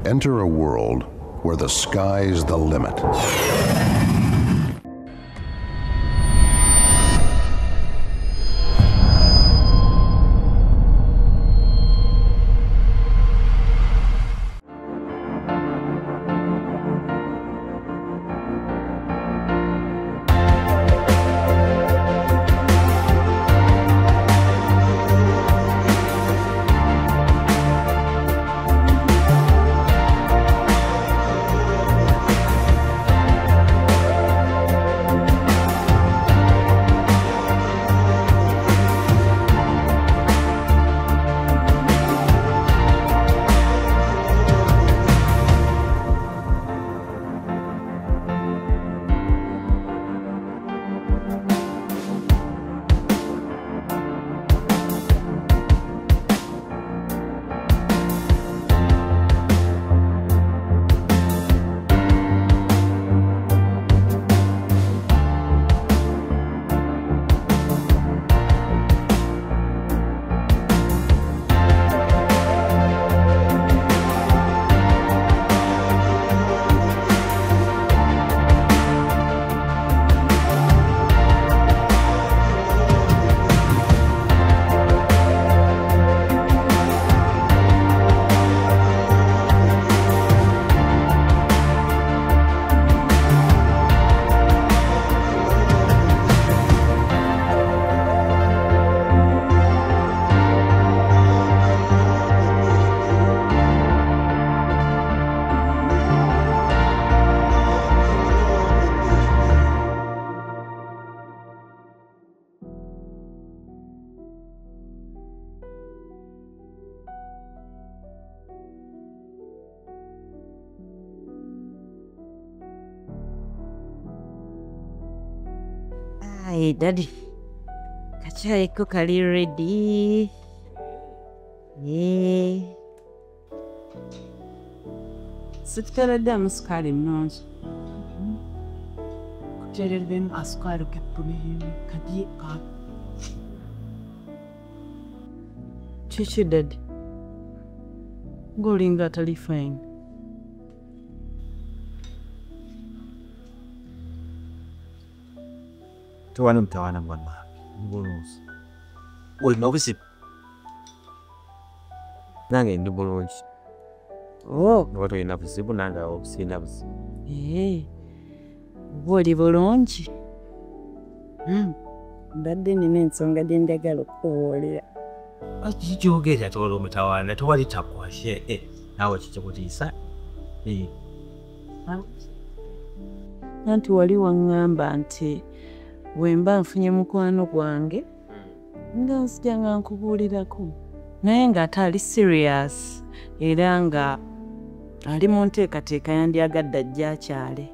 Enter a world where the sky's the limit. Hey, Daddy. Kachai ko kali ready. Yeah. Sitkara dam sukari mnonzi. Kuterelben asukari kepuni kadi ka. Chichi Daddy. Golinga talifine. Tuwana mtawana mwana mbulunzi olina obuzibu nange ndi bulungi oba tolina buzibu nange obusina buzibu bwoli bulungi mbadde nina ensonga gye njagala okukubuulira kikyogera tola omutawana tewali takwashe nawe kikikutiisa anti wali waŋŋamba nti bwemba nfunye mukwano gwange nga nzija nga nkubuulirako naye ng'ate ali serious era nga ali mu nteekateeka yandyagadde ajja akyale.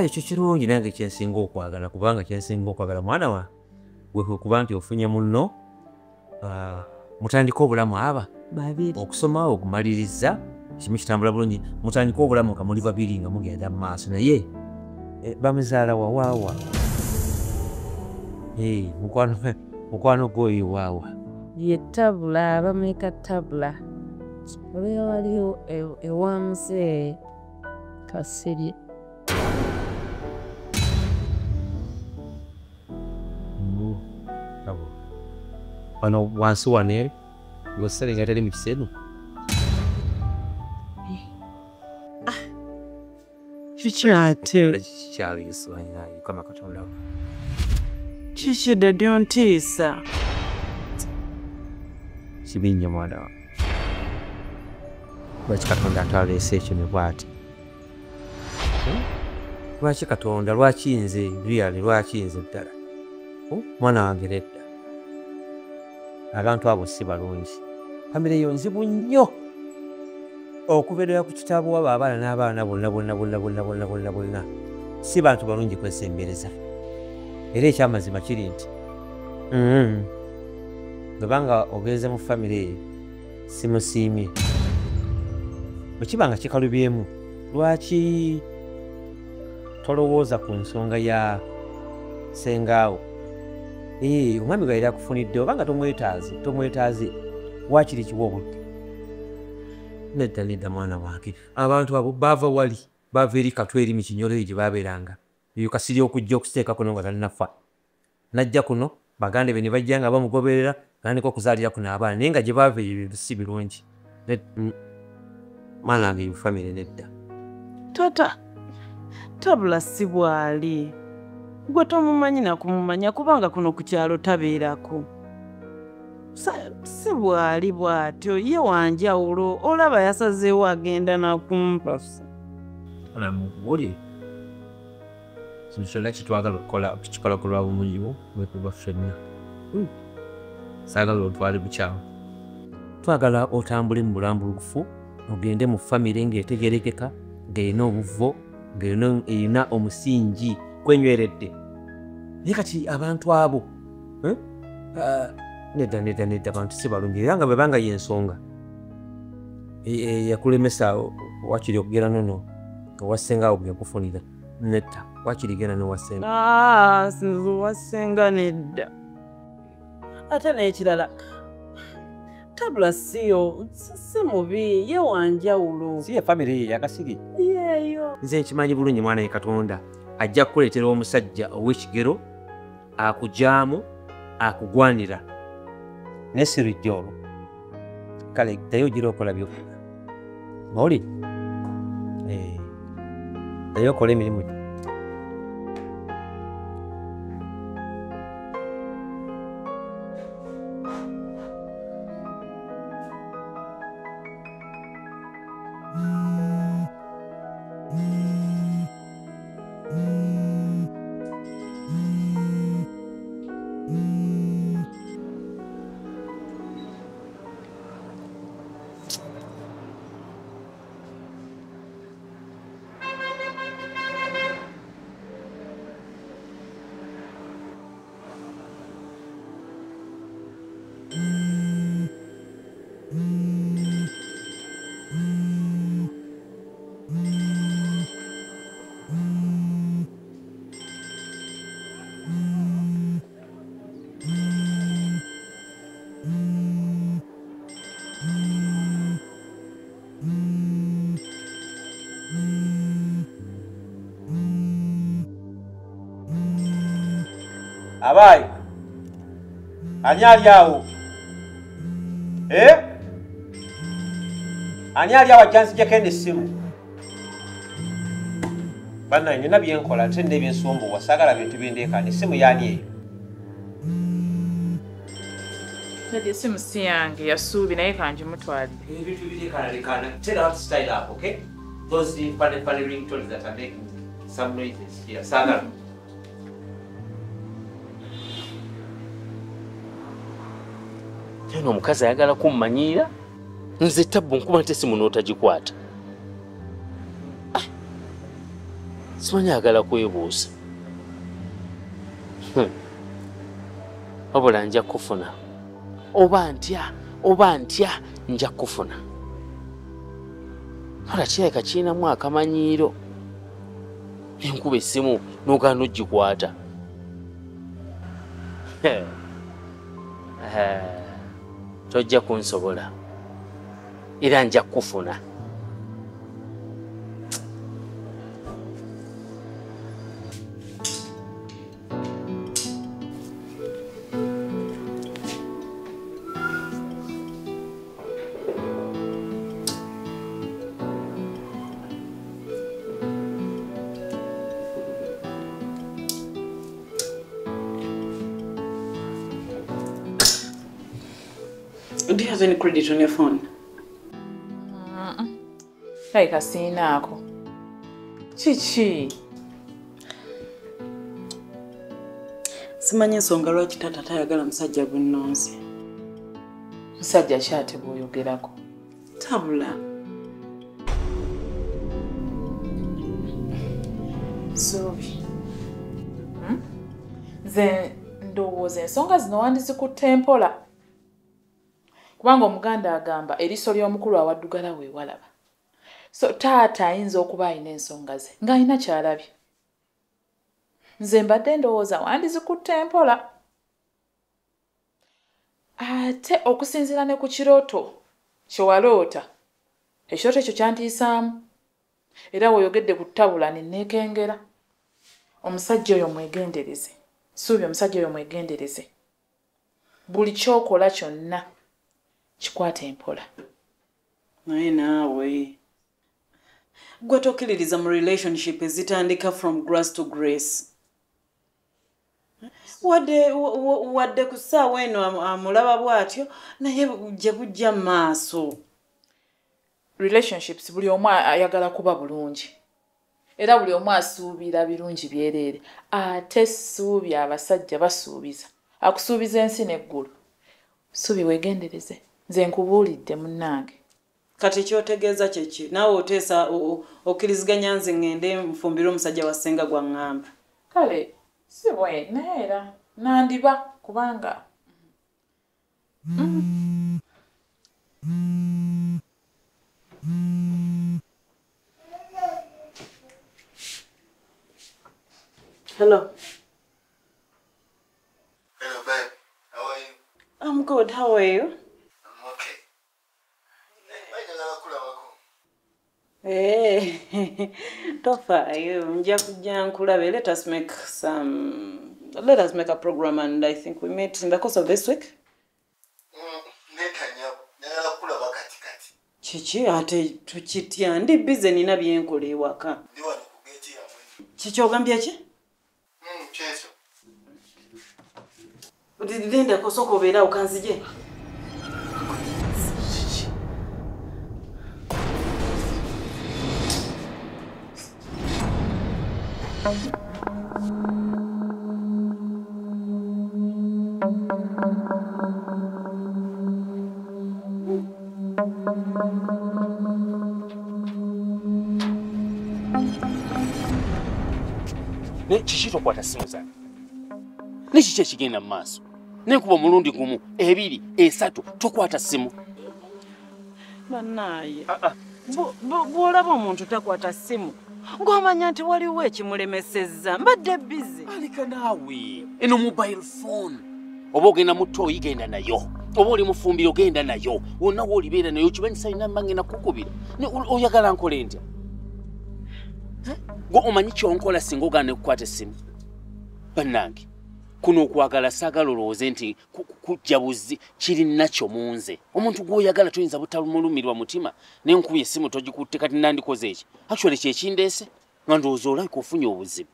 Ekyo kirungi nange kyensinga okwagala kubanga kyensinga okwagala mwana wa gwe kuba nti ofunye munno mutandika obulamu aba babiri okusoma okumaliriza kimu kitambula bulungi mutandika obulamu nga muli babiri nga mugenda mu maaso naye bamuzaala wawaawa mukwano gwoyo waawa ye tabula bamuyita tabula olera waliwo ewamuze kasirye wano wansi wane yoserengeta eri mu kisenu kikyate kikyaliiswanyayo kama katonda kiki Daddy ontiisa kibi nnyo mwana wa lwaki katonda atwaleese ekyo ne bw'ati lwaki katonda lwaki nze really lwaki nze ddala mwana wange nedda abantu abo si balungi famire yo nzibu nnyo okubeerera ku kitabo waba abaana n'abaana bonna si bantu balungi kwesembereza era ekyamazima kiri nti bwebanga ogenze mu famire eyo simusiimye bwe kiba nga kikalubyemu lwaki tolowooza ku nsonga ya sengaawo omwami gwe yali akufunidde obanga tomwetaaze wakiri kiwa obudde nedda mwana wange abantu abo bava wali bava eri katwa eri mu kinyolo eyo gye babeeranga eyo kasiri okujja okuteeka kuno nga talinafa najja kuno bagande be ne bajja nga bamugoberera nandika okuzaalira kuno abaana naye nga gye baava eyo ebintu si birungi mwana wange yo famire nedda Tata, tabula si bwali. Gwe tomumanyi nakumumanya kubanga kuno ku kyalo tabeerako. Si bwali bw'atyo ye wanjawulo olaba yasazeewo agenda nakumpasa. Oli kyonna kitwagala okukola kukikola ku lwa bumulimu bwekuba ffenna saagala otwale bukyamu twagala otambule mu bulambulukufu ogende mu famire ng'etegerekeka ng'erina obuvo ng'erina omusingi kwenyweredde naye kati abantu abo nedda abantu si balungi era nga bwebanga y'ensonga yakulemesa wakiri okugera nono nga wassengaawo bwe yakufunira nedda wakiri genda newassenga Sinze wassenga nedda. Ate n'ekirala tabula siyo si mubi ye wanjawulo. si ye famire ye yakasiri Yeeyo. nze nkimanyi bulungi mwana ye Katonda ajja kukuleetera omusajja ow'ekigero akugyamu akugwanira naye si lijja olwo kale ddayo ogira okola byokkola oli ddayo okola emirimu gyo Abayi ani ali awo ani ali awo ajja nzijjako eno essimu bannaye nina byenkola nte nina ebyensumbuwa saagala bintu bindeekaana essimu yaani eyo Tadi essimu si yange yasuubi naye kanjimutwalire. ebintu bireekaanalekaana tell her to style up, okay? Those funny ringtones that are making some noises here saagala Tena omukazi ayagala kummanyiira nze tabbu nkuba nti essimu n'otagikwata simanyi ayagala kwebuusa wabula nja kufuna oba ntya nja kufuna wala kirabika kirinamu akamanyiiro enkuba essimu n'ogaana n'ogikwata tojja kunsobola era nja kufuna Do you have any credit on your phone? Like sinaako. Kiki? Simanyi ensonga lwaki taata tayagala musajja bunnonzi. Musajja ki ate bw'oyogerako? Tabula. Suubi. Nze ndowooza ensonga zino wandizikutte mpola. Kubanga omuganda agamba eriiso ly'omukulu awaddugala weewalaba. So taata ayinza okuba alina ensonga ze ng'alina ky'alabye. Nze mbadde ndowooza wandizikutte mpola. Ate okusinziira ne ku kirooto kye waloota ekyoto ekyo kyantiisaamu era weeyogedde ku ttabula nenneekengera. Omusajja oyo mwegendereze, suubi omusajja oyo mwegendereze. Buli kyokola kyonna kikwata empola. Naye naawe gwe tokkiririza mu relationship ezitandika from grass to grace. Wadde ku ssaawa eno amulaba bw'atyo naye gye bujja mu maaso. Relationships buli omu ayagala kuba bulungi era buli omu asuubira birungi byereere. Ate ssuubi abasajja basuubiza, akusuubiza ensi n'eggulu. Ssuubi weegendereze, nze nkubuulidde munnange. Kati kyotegeeza kyeki naawe oteesa okkiriziganya nze ngende nfumbire omusajja wa ssenga gwa ŋŋamba. Kale si bwe naye era nandiba kubanga Hello. Hello, babe. How are you? I'm good. How are you? I'm okay. Tofaayo nja kujja nkulabe. Let us make a program and I think we meet in the course of this week. Kiki ate tukitya ndi busy nina byenkola ewaka. Kiki ogambye ki? Cheso. Udidenda kosoko beera okanzije. Ne kishito kwata simu zange. Ne kiche kigenda mu maaso. Ne kuba mulundi gumu, ebiri, esatu tokwata simu. Banaye. Bw'olaba omuntu takwata simu. Ng'omanya nti waliwo ekimulemesezza. Mbadde busy. Alika naawe. Eno mobile phone. Oba ogenda mu ttooyi genda nayo. Oba oli mufumbiro genda nayo. Wonna w'olibeera nayo kibanyisa ina mmange nakukubira. Ne oyagala nkole ntya? Gwe omanyi kyonkola singa ogaana okukwata essimu. Bannange, kuno okwagala saagala olowooze nti kujja buzi kiri nakyo mu nze. Omuntu gw'oyagala toyinza butalumulumirwa mutima n'enkuba essimu togikutte kati nandikoze eki. Actually kyekindeese nga ndowooza olabika ofunye obuzibu.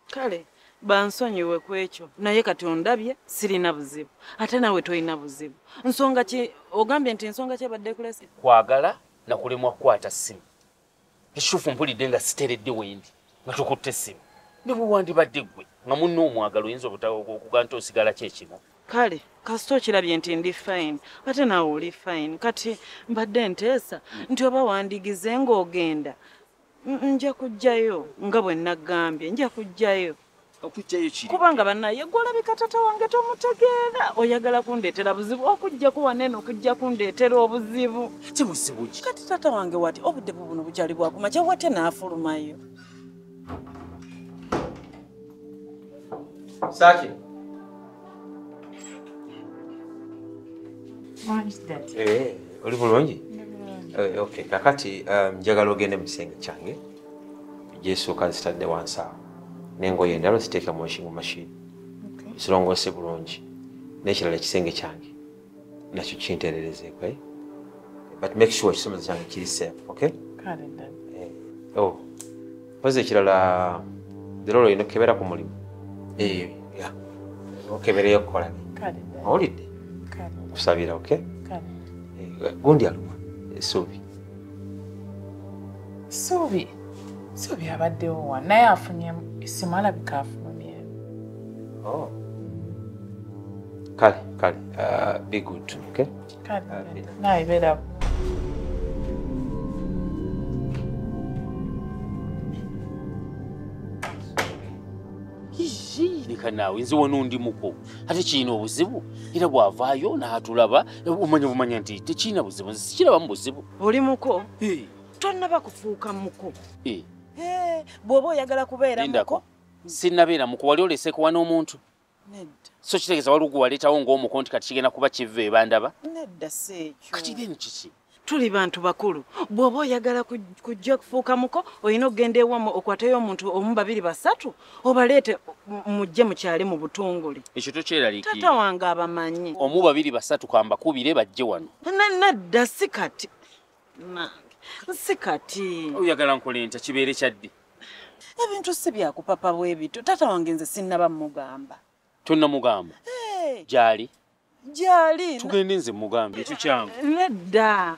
Kale bansonyiwe ku ekyo naye kati ondabye sirina buzibu ate nawe toyina buzibu. Nsonga ki ogambye nti ensonga ki ebadde kulese? Kwagala na kulemwa kukwata ssimu. Ekituufu mpulidde nga siteredde wendi nga tukutte essimu. Ne bwe wandibadde ggwe nga munno omwagala oyinza okugaa nti osigala kyekimu. Kale kasita okirabye nti ndi fine ate nawe oli fine kati mbadde nteesa nti oba wandigize ng'ogenda nja kujjayo nga bwe nagambye nja kujjayo. Okujjayo kiri kubanga bannaye gw'olabika tata wange tomutegeera oyagala kundeetera buzibu okujjaku wanene okujja kundeetera obuzibu. Kibuzibu ki? Kati tata wange wati obudde buno bukyali bwakumakya wate n'afulumayo. Saki. Oli bulungi? Okay, kakati njagala ogende mu kisenge kyange. Jesooka zitadde wansi awo. N'engoye endala ziteeka mu washing machine. Zirongose bulungi. N'ekirala ekisenge kyange nakyo kinteerereze, okay? But make sure ekisomesa kyange kiri safe, okay? Kale ndaba. Pozi ekirala dero olina okukebera ku mulimu. Yeah. Okebereyo okukola. Kale ndaba. Owulidde? Kale. Kusabira, okay? Kale. Gundi aluma. Suubi. Suubi abaddewo wa naye afunye essimu alabika afulumye. Kale. Be good, okay? Kale. Naye beera. Leka naawe nze wano ndi muko ate kiina obuzibu era bw'avaayo n'atulaba omanya nti tekiina buzibu nze sikirabamu buzibu. Oli muko? Tonnaba kufuuka muko. Bw'oba oyagala kubeera muko? Sinnabeera muko. Wali oleseeko wa n'omuntu? Nedda. So kitegeeza wali gwe waleetawo ng'omuko nti kati kigenda kuba kivva ebandaba? Nedda si ekyo. Kati then kiki? tuli bantu bakulu bw'oba oyagala kujja kufuuka muko olina okugenda ewamu okwateyo omuntu omu babiri basatu obaleete mujje mukyale mu butungule ekyo tokyeraliikirira taata wange abamanyi omu babiri basatu kamba kubire bajje wano nadda si kati si kati oyagala nkole nta kibeere kyaddi ebintu si byakupapa bwebito taata wange nze sinnaba mugamba tonnamugamba gyali tugende nze mugambe ekyo kyangu nedda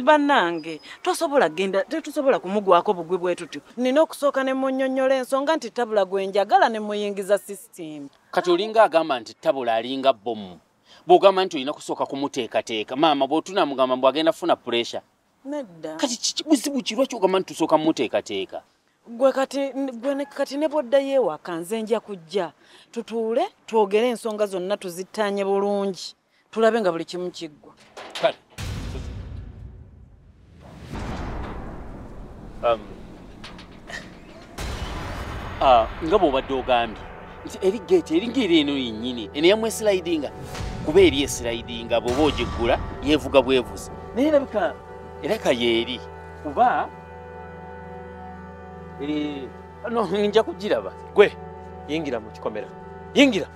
bannange tosobola genda tetusobola kumugwako bugwi bwe tutyo nina okusooka ne munnyonnyola ensonga nti tabula gwe njagala ne muyingiza system kati olinga agamba nti tabula alinga bomu bw'ogamba nti olina kusooka kumuteekateeka maama bw'otunamugamba mbw agenda funa puresha nedda kati buzibu kirwa kyogamba nti tusooka mumuteekateeka gwe kati ne bwoddayo ewaka nze nja kujja tutuule twogere ensonga zonna tuzittaanye bulungi tulabe nga buli kimu kiggwa kale nga bw'obadde ogambye nti eri geeti eringira eno yennyini eno yamwesilidinga kuba eri esilidinga bw'oba ogiggula yeevuga bwevuzi naye erabika eraka yeeri kuba no nja kugiraba gwe yingira mu kikomera yingira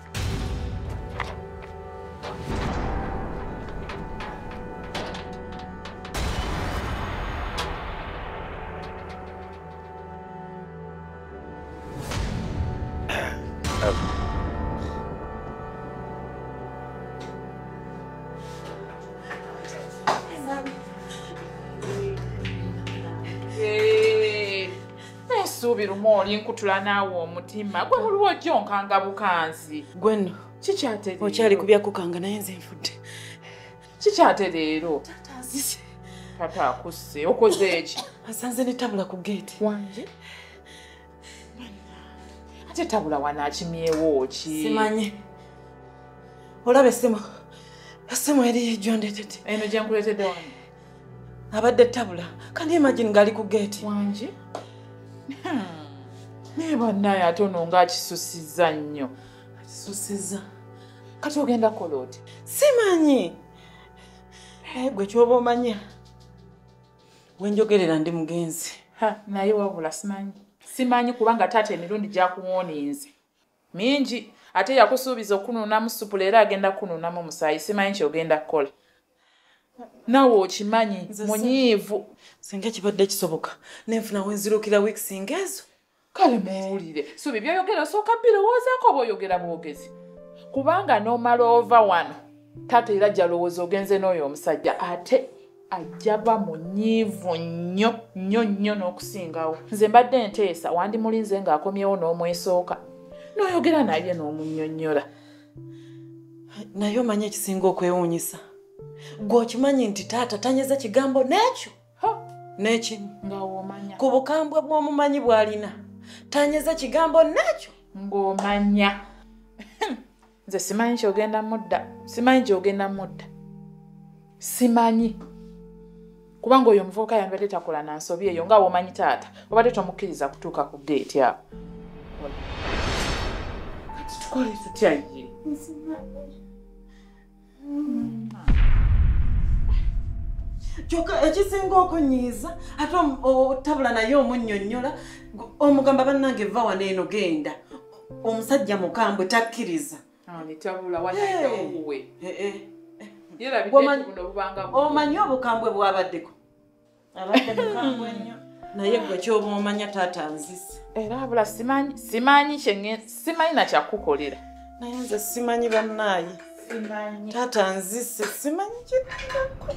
Subiru moli nkutula naawe omutima gwe muliwo ojjonkanga bukanzi gwenno kikyate okyali kubya kukanga naye nze nfudde kikyate leero tata akusse okoze eki asanze ne tabula ku geeti wanje ate tabula wanaakimyewo ki simanyi olaba essimu eri gyondetete eno gye nkuleetedde wange abadde tabula kandi imagine ngali ku geeti wanje naye bannaye ate ono ng'akisusiza nnyo akisusiza kati ogenda kukola oti simanyi gwe kyoba omanya wenjogerera ndi mugenzi naye wabula simanyi kubanga taata emirundi gyakuwooninze mingi ate yakusuubiza okunuunamu supu leero agenda kunuunamu omusaayi simanyi kyogenda kukola naawe okimanyi munyiivu singa kibadde kisoboka nenfuna wenzirukira wiiki ng'ezo kale muwulire subi byoyogera osooka birowoozaako oba oyogera bwogezi kubanga n'omala ova wano taata era jalowooza ogenze n'oyo omusajja ate ajaba munyiivu nnyo n'okusingawo nze mbadde nteesa wandimulinze ng'akomyewo n'omwesooka n'oyogera naye n'omunnyonnyola naye omanyi ekisinga okwewuunyisa gwe okimanyi nti taata tanyeza kigambo n'ekyo n'ekimu ng'omanya ku bukambwe bw'omumanyi bw'alina tanyeza kigambo n'ekyo ng'omanya nze simanyi kyogenda mudda simanyi kubanga oyo omuvubuka yambadde takola na nsobi eyo nga womanyi taata obadde tomukkiriza kutuuka ku geeti awo kati tukole tutya ye kyokka ekisinga okunyiiza ate otabula naye omunnyonnyola omugamba bannange va wano eno genda omusajja mukambwe takkiriza tabula wanaobuwe omanyi obukambwe bwabaddeko abadde mukambwe nnyo naye gwe kyoba omanya taata nzise era abula simanyi nakyakukolera naye nze simanyi bannaaye taata nzise simanyi kyekko